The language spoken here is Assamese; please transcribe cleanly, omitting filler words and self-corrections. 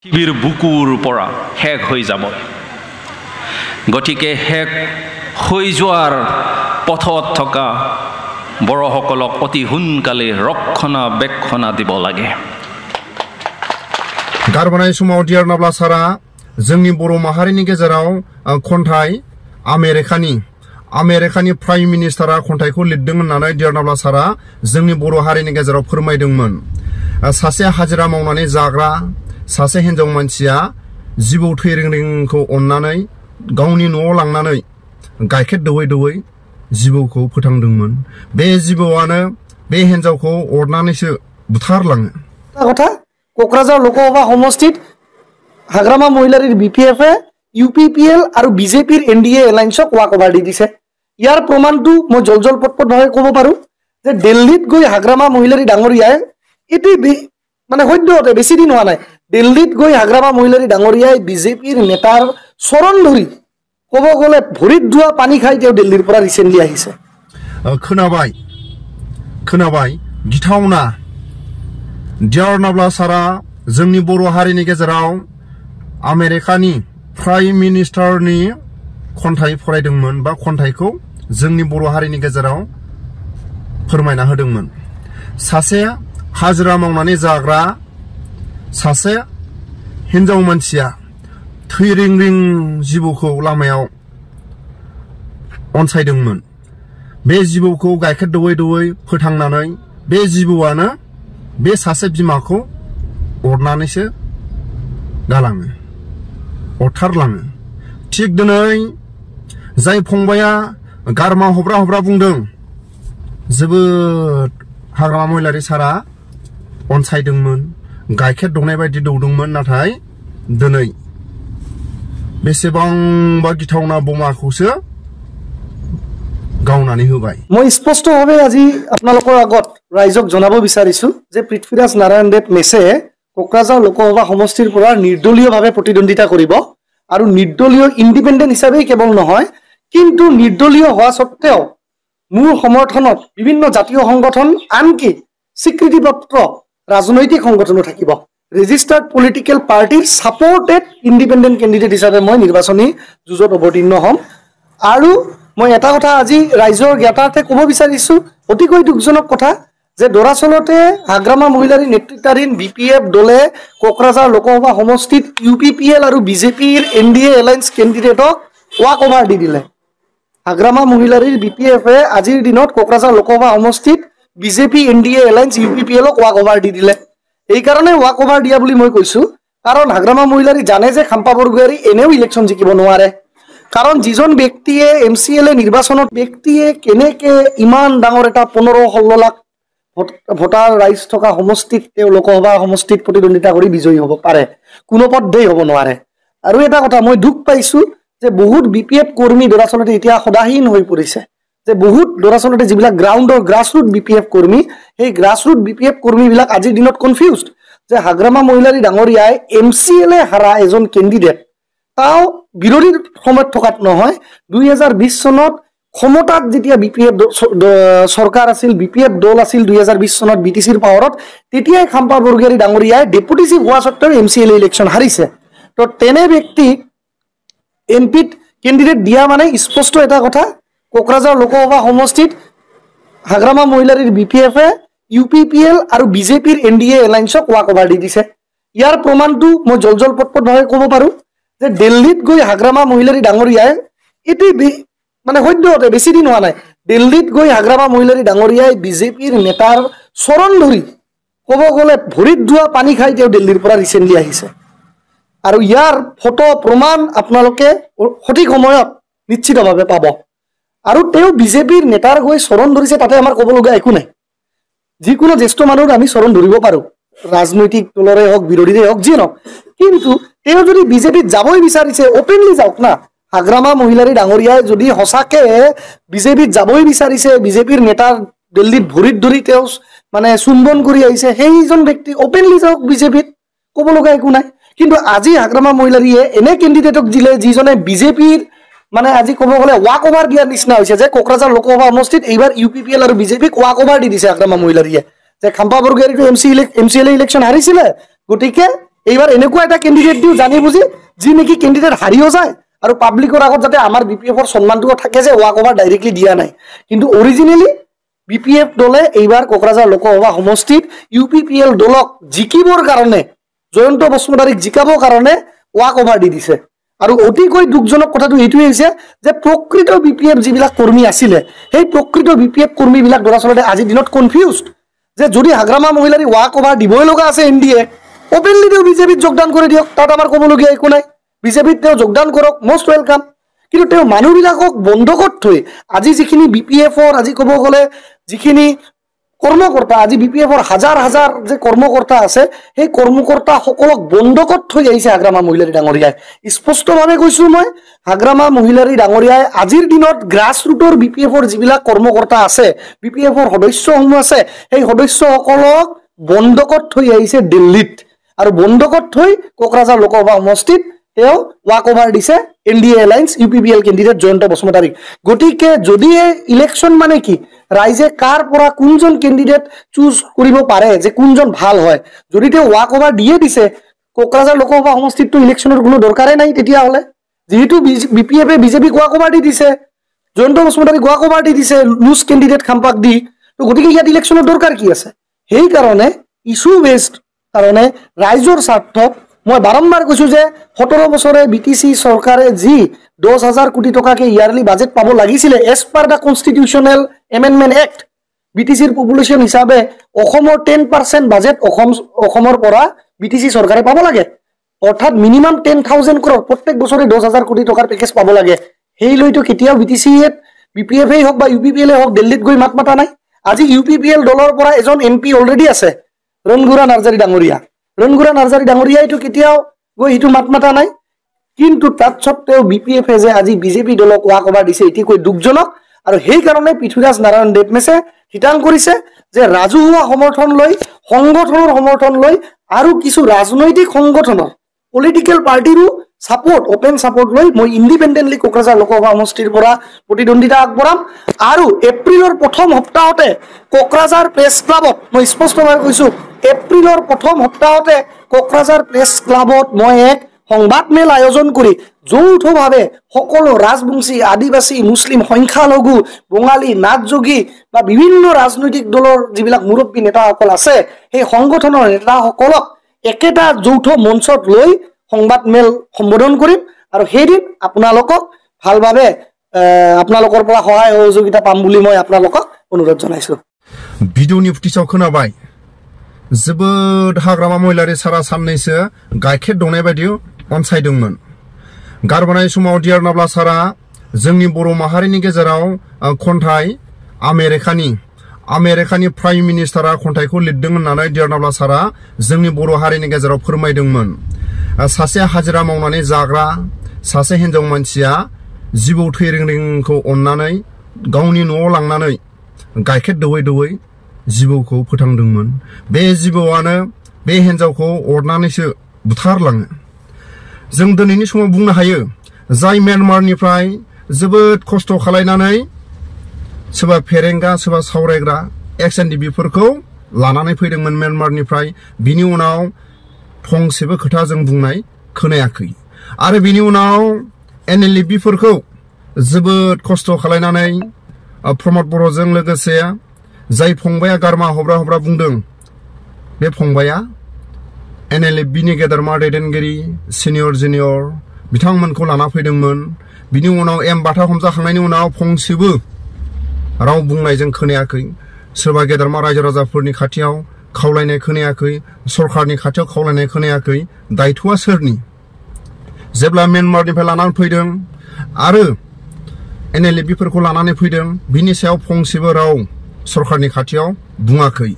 পৃথিৱীৰ বুকুৰ পৰা শেষ হৈ যাব গতিকে শেষ হৈ যোৱাৰ পথত থকা বড়সকলক অতি সোনকালে ৰক্ষণাবেক্ষণা দিব লাগে गारबोनाय समाव डियार नाब्ला सारा जोंनि बर' माहारिनि गेजेराव खन्थाइ आमेरिकानि प्राइम मिनिस्टारा खन्थाइखौ लिरदों होननानै डियार नाब्ला सारा जोंनि बर' हारिनि गेजेराव फोरमायदोंमोन सासे हाजिरा मावनानै जाग्रा सासे हिनजाव मानसिया जिबौ थैरिंरिंखौ अननानै गावनि न'आव लांनानै गाइखेर दौयै दौयै जिबौखौ फोथांदोंमोन बे जिबौआनो बे हिनजावखौ अरनानैसो बुथारलाङो কথা কোকৰাঝাৰ লোকসভা সমষ্টিত হাগ্ৰামা মহিলাৰীৰ বিপিএফে ইউপিপিএল আৰু বিজেপিৰ এনডিএ এলায়েন্সক ৱাক অভাৰ দি দিছে ইয়াৰ প্ৰমাণটো মই জলজল পটপটভাৱে ক'ব পাৰো যে দিল্লীত গৈ হাগ্ৰামা মহিলাৰী ডাঙৰীয়াই এটি মানে সদ্যহতে বেছি দিন হোৱা নাই দিল্লীত গৈ হাগ্ৰামা মহিলাৰী ডাঙৰীয়াই বিজেপিৰ নেতাৰ চৰণ ধৰি ক'ব গ'লে ভৰিত ধোৱা পানী খাই তেওঁ দিল্লীৰ পৰা ৰিচেণ্টলি আহিছে खोनाबाय गिथावना डियार नाब्ला सारा जोंनि बर' हारिनि गेजेराव आमेरिकानि प्राइम मिनिस्टारनि खन्थाइ फरायदोंमोन बा खन्थाइखौ जोंनि बर' हारिनि गेजेराव फोरमायना होदोंमोन सासे हाजिरा मावनानै जाग्रा सासे हिनजाव मानसिया थैरिंरिं जिबौखौ लामायाव अनसायदोंमोन बे जिबौखौ गाइखेर दौयै दौयै फोथांनानै बे जिबौआनो बे सासे बिमाखौ अरनानैसो गालाङो अरथारलाङो थिग दिनै जाय फंबाया गारमा हब्रा बुंदों जोबोद हाग्रामा महिलारी सारा अनसायदोंमोन गाइखेर दौनाय बायदि दौदोंमोन नाथाय दिनै बेसेबांबा गिथावना बमाखौसो गावनानै होबाय মই স্পষ্টভাৱে আজি আপোনালোকৰ আগত ৰাইজক জনাব বিচাৰিছো যে পৃথ্বীৰাজ নাৰায়ণ দেৱ মেছে কোকৰাঝাৰ লোকসভা সমষ্টিৰ পৰা নিৰ্দলীয়ভাৱে প্ৰতিদ্বন্দ্বিতা কৰিব আৰু নিৰ্দলীয় ইণ্ডিপেণ্ডেণ্ট হিচাপে কেৱল নহয় কিন্তু নিৰ্দলীয় হোৱা সত্ত্বেও মোৰ সমৰ্থনত বিভিন্ন জাতীয় সংগঠন আনকি স্বীকৃতিপত্ৰ ৰাজনৈতিক সংগঠনো থাকিব ৰেজিষ্টাৰ্ড পলিটিকেল পাৰ্টিৰ সাপোৰ্টেড ইণ্ডিপেণ্ডেণ্ট কেণ্ডিডেট হিচাপে মই নিৰ্বাচনী যুঁজত অৱতীৰ্ণ হ'ম আৰু মই এটা কথা আজি ৰাইজৰ জ্ঞাতাৰ্থে ক'ব বিচাৰিছো অতিকৈ দুখজনক কথা যে দৰাচলতে হাগ্ৰামা মহিলাৰী নেতৃত্বাধীন বিপিএফ দলে কোকৰাঝাৰ লোকসভা সমষ্টিত ইউপিপিএল আৰু বিজেপিৰ এনডিএ এলায়েন্স কেণ্ডিডেটক ৱাক অভাৰ দি দিলে হাগ্ৰামা মহিলাৰীৰ বিপিএফে আজিৰ দিনত কোকৰাঝাৰ লোকসভা সমষ্টিত বিজেপি এনডিএ এলায়েন্স ইউপিপিএলক ৱাক অভাৰ দি দিলে এই কাৰণে ৱাক অভাৰ দিয়া বুলি মই কৈছো কাৰণ হাগ্ৰামা মহিলাৰী জানে যে খাম্পা বৰগোহাঁই এনেও ইলেকশ্যন জিকিব নোৱাৰে কাৰণ যিজন ব্যক্তিয়ে এমচিএলএ নিৰ্বাচনত ব্যক্তিয়ে কেনেকে ইমান ডাঙৰ এটা 15-16 লাখ ভোটাৰ ৰাইজ থকা সমষ্টিত তেওঁ লোকসভা সমষ্টিত প্ৰতিদ্বন্দ্বিতা কৰি বিজয়ী হ'ব পাৰে কোনো পদ্ধতি হ'ব নোৱাৰে আৰু এটা কথা মই দুখ পাইছো যে বহুত বিপিএফ কৰ্মী দৰাচলতে এতিয়া সদাহীন হৈ পৰিছে যে বহুত দৰাচলতে যিবিলাক গ্ৰাউণ্ডৰ গ্ৰাছৰুট বিপিএফ কৰ্মী সেই গ্ৰাছৰুট বিপিএফ কৰ্মীবিলাক আজিৰ দিনত কনফিউজড যে হাগ্ৰামা মহিলাৰী ডাঙৰীয়াই এমচিএলএ হাৰা এজন কেণ্ডিডেট তাও বিৰোধীৰ সময়ত থকাত নহয় 2020 চনত ক্ষমতাত যেতিয়া বিপিএফ সৰকাৰ আছিল বিপিএফ দল আছিল 2020 চনত বিটিসিৰ পাৱাৰত তেতিয়াই খাম্পা বৰগোহাঁই ডাঙৰীয়াই ডেপুটি চিফ হোৱা সত্ত্বেও এমচিএলএ ইলেকশ্যন হাৰিছে তো তেনে ব্যক্তি এমপিত কেণ্ডিডেট দিয়া মানে স্পষ্ট এটা কথা কোকৰাঝাৰ লোকসভা সমষ্টিত হাগ্ৰামা মহিলাৰীৰ বিপিএফে ইউপিপিএল আৰু বিজেপিৰ এনডিএ এলায়েন্সক ৱাক অভাৰ দি দিছে ইয়াৰ প্ৰমাণটো মই জলজল পটপটভাৱে ক'ব পাৰো যে দিল্লীত গৈ হাগ্ৰামা মহিলাৰী ডাঙৰীয়াই এটি মানে সদ্যহতে বেছি দিন হোৱা নাই দিল্লীত গৈ হাগ্ৰামা মহিলাৰী ডাঙৰীয়াই বিজেপিৰ নেতাৰ চৰণ ধৰি ক'ব গ'লে ভৰিত ধোৱা পানী খাই তেওঁ দিল্লীৰ পৰা ৰিচেণ্টলি আহিছে আৰু ইয়াৰ ফটো প্ৰমাণ আপোনালোকে সঠিক সময়ত নিশ্চিতভাৱে পাব আৰু তেওঁ বিজেপিৰ নেতাৰ গৈ চৰণ ধৰিছে তাতে আমাৰ ক'বলগীয়া একো নাই যিকোনো জ্যেষ্ঠ মানুহৰ আমি চৰণ ধৰিব পাৰো ৰাজনৈতিক দলৰে হওক বিৰোধীৰে হওক যিয়ে নহওক কিন্তু তেওঁ যদি বিজেপিত যাবই বিচাৰিছে ওপেনলি যাওক না হাগ্ৰামা মহিলাৰী ডাঙৰীয়াই যদি হসাকে বিজেপিত যাবই বিচাৰিছে বিজেপিৰ নেতাৰ দিল্লীত ভৰিত ধৰি তেওঁ মানে চুম্বন কৰি আহিছে সেইজন ব্যক্তি ওপেনলি যাওক বিজেপিত ক'বলগীয়া একো নাই কিন্তু আজি হাগ্ৰামা মহিলাৰীয়ে এনে কেণ্ডিডেটক দিলে যিজনে বিজেপিৰ মানে আজি ক'ব গ'লে ৱাক অভাৰ দিয়াৰ নিচিনা হৈছে যে কোকৰাঝাৰ লোকসভা সমষ্টিত এইবাৰ ইউপিপিএল আৰু বিজেপিক ৱাক অভাৰ দি দিছে হাগ্ৰামা মহিলাৰীয়ে যে খাম্পা বৰগোহাঁইটো এমচিএলএ ইলেকশ্যন হাৰিছিলে গতিকে এইবাৰ এনেকুৱা এটা কেণ্ডিডেট দিওঁ জানি বুজি যি নেকি কেণ্ডিডেট হাৰিও যায় আৰু পাব্লিকৰ আগত যাতে আমাৰ BPFৰ সন্মানটো থাকে যে ৱাক ওভাৰ ডাইৰেক্টলি দিয়া নাই কিন্তু অৰিজিনেলি BPF দলে এইবাৰ কোকৰাঝাৰ লোকসভা সমষ্টিত UPPL দলক জিকিবৰ কাৰণে জয়ন্ত বসুমতাৰীক জিকাবৰ কাৰণে ৱাক ওভাৰ দি দিছে আৰু অতিকৈ দুখজনক কথাটো এইটোৱে হৈছে যে প্ৰকৃত BPF যিবিলাক কৰ্মী আছিলে সেই প্ৰকৃত BPF কৰ্মীবিলাক দৰাচলতে আজিৰ দিনত কনফিউজড যে যদি হাগ্ৰামা মহিলাৰী ৱাক ওভাৰ দিবই লগা আছে NDA ওপেনলি তেওঁ বিজেপিত যোগদান কৰি দিয়ক তাত আমাৰ ক'বলগীয়া একো নাই বিজেপিত তেওঁ যোগদান কৰক মোষ্ট ওয়েলকাম কিন্তু তেওঁ মানুহবিলাকক বন্ধকত থৈ আজি যিখিনি BPFৰ আজি ক'ব গ'লে যিখিনি কৰ্মকৰ্তা আজি BPFৰ হাজাৰ হাজাৰ যে কৰ্মকৰ্তা আছে সেই কৰ্মকৰ্তা সকলক বন্ধকত থৈ আহিছে হাগ্ৰামা মহিলাৰী ডাঙৰীয়াই স্পষ্টভাৱে কৈছোঁ মই হাগ্ৰামা মহিলাৰী ডাঙৰীয়াই আজিৰ দিনত গ্ৰাছ ৰুটৰ BPFৰ যিবিলাক কৰ্মকৰ্তা আছে BPFৰ সদস্যসমূহ আছে সেই সদস্যসকলক বন্ধকত থৈ আহিছে দিল্লীত আৰু বন্ধকত থৈ কোকৰাঝাৰ লোকসভা সমষ্টিত তেওঁ ৱাক ওভাৰ দিছে NDA alliance UPPL candidate Jayanta বসুমতাৰীক গতিকে যদি ইলেকশ্যন মানে কি ৰাইজে কাৰ পৰা কোনজন কেণ্ডিডেট চুজ কৰিব পাৰে যে কোনজন ভাল হয় যদি তেওঁ ৱাক ওভাৰ দিয়ে দিছে কোকৰাঝাৰ লোকসভা সমষ্টিতটো ইলেকশ্যনৰ কোনো দৰকাৰেই নাই তেতিয়াহ'লে যেহেতু BPFে বিজেপিক ৱাক ওভাৰ দি দিছে জয়ন্ত বসুমতাৰীক ৱাক ওভাৰ দি দিছে লুজ কেণ্ডিডেট খাম্পাক দি তো গতিকে ইয়াত ইলেকশ্যনৰ দৰকাৰ কি আছে সেইকাৰণে ইছ্যু বেছড কাৰণে ৰাইজৰ স্বাৰ্থত মই বাৰম্বাৰ কৈছোঁ যে 17 বছৰে BTC চৰকাৰে যি 10,000 কোটি টকাকে ইয়াৰলি বাজেট পাব লাগিছিলে as per the constitutional amendment act BTCৰ পপুলেশ্যন হিচাপে অসমৰ 10% বাজেট অসমৰ পৰা BTC চৰকাৰে পাব লাগে অৰ্থাৎ মিনিমাম 10,000 crore প্ৰত্যেক বছৰে 10,000 কোটি টকাৰ পেকেজ পাব লাগে সেই লৈতো কেতিয়াও BPFেই হওক বা UPPLে হওক দিল্লীত গৈ মাত মাতা নাই আজি UPPL দলৰ পৰা এজন MP অলৰেডি আছে ৰণগুৰা নাৰ্জাৰী ডাঙৰীয়াইটো কেতিয়াও গৈ হিটো মাত মাতা নাই কিন্তু তাত সত্ত্বেও BPFে যে আজি বিজেপি দলক ৱাক ওভাৰ দিছে এটিকৈ দুখজনক আৰু সেই কাৰণে পৃথ্বীৰাজ নাৰায়ণ দেৱমেছে ঠিতাং কৰিছে যে ৰাজহুৱা সমৰ্থন লৈ সংগঠনৰ সমৰ্থন লৈ আৰু কিছু ৰাজনৈতিক সংগঠনৰ পলিটিকেল পাৰ্টিৰো সাপোৰ্ট ওপেন সাপোৰ্ট লৈ মই ইন্ডিপেন্ডেন্টলি কোকৰাঝাৰ লোকসভা সমষ্টিৰ পৰা প্ৰতিদ্বন্দ্বিতা আগবঢ়াম আৰু এপ্ৰিলৰ প্ৰথম সপ্তাহতে কোকৰাঝাৰ প্ৰেছ ক্লাবত মই স্পষ্টভাৱে কৈছোঁ এপ্ৰিলৰ প্ৰথম সপ্তাহতে কোকৰাঝাৰ প্ৰেছ ক্লাবত মই এক সংবাদমেল আয়োজন কৰি যৌথভাৱে সকলো ৰাজবংশী আদিবাসী মুছলিম সংখ্যালঘু বঙালী নাথযোগী বা বিভিন্ন ৰাজনৈতিক দলৰ যিবিলাক মুৰব্বী নেতাসকল আছে সেই সংগঠনৰ নেতাসকলক একেটা যৌথ মঞ্চত লৈ সংবাদমেল সম্বোধন কৰিম আৰু সেইদিন আপোনালোকক ভালভাৱে আপোনালোকৰ পৰা সহায় সহযোগিতা পাম বুলি মই আপোনালোকক অনুৰোধ জনাইছোঁ ভিডিঅ'नि फुटिसाव खोनाबाय जोबोद हाग्रामा महिलारि सारा साननैसो गाइखेर दौनाय बायदि अनसायदोंमोन गारबोनाय समाव डियार नाब्ला सारा जोंनि बर' माहारिनि गेजेराव खन्थाइ आमेरिकानि प्राइम मिनिस्टारा खन्थाइखौ लिरदोंमोन होननानै डियार नाब्ला सारा जोंनि बर' हारिनि गेजेराव फोरमायदोंमोन सासे हाजिरा मावनानै जाग्रा सासे हिनजाव मानसिया जिबौ थै रिंरिंखौ अननानै गावनि न'आव लांनानै गाइखेर दौयै जिबौखौ फोथांदोंमोन बे जिबौआनो बे हिनजावखौ अरनानैसो बुथारलाङो जों दिनैनि समाव बुंनो हायो जाय म्यानमारनिफ्राय जोबोद खस्थ' खालायनानै सोरबा फेरेंगा सोरबा सावरायग्रा XNDBफोरखौ लानानै फैदोंमोन म्यानमारनिफ्राय बिनि उनाव फंसेबो खोथा जों बुंनाय खोनायाखै आरो बिनि उनाव NLFफोरखौ जोबोद खस्थ' खालायनानै प्रमद बर'जों लोगोसे जाय फंबाया गारमा हब्रा बुंदों बे फंबाया NLFनि गेदेरमा दैदेनगिरि सिनियर जुनियर बिथांमोनखौ लाना फैदोंमोन बिनि उनाव एम बाथा हमजाखांनायनि उनाव फंसेबो राव बुंनायजों खोनायाखै सोरबा गेदेरमा रायजो राजाफोरनि खाथियाव खावलायनाय खोनायाखै सरकारनि खाथियाव खावलायनाय खोनायाखै दायथ'आ सोरनि जेब्ला म्यानमारनिफ्राय लानानै फैदों आरो NLFफोरखौ लानानै फैदों बिनि सायाव फंसेबो राव सरकारनि खाथियाव बुङाखै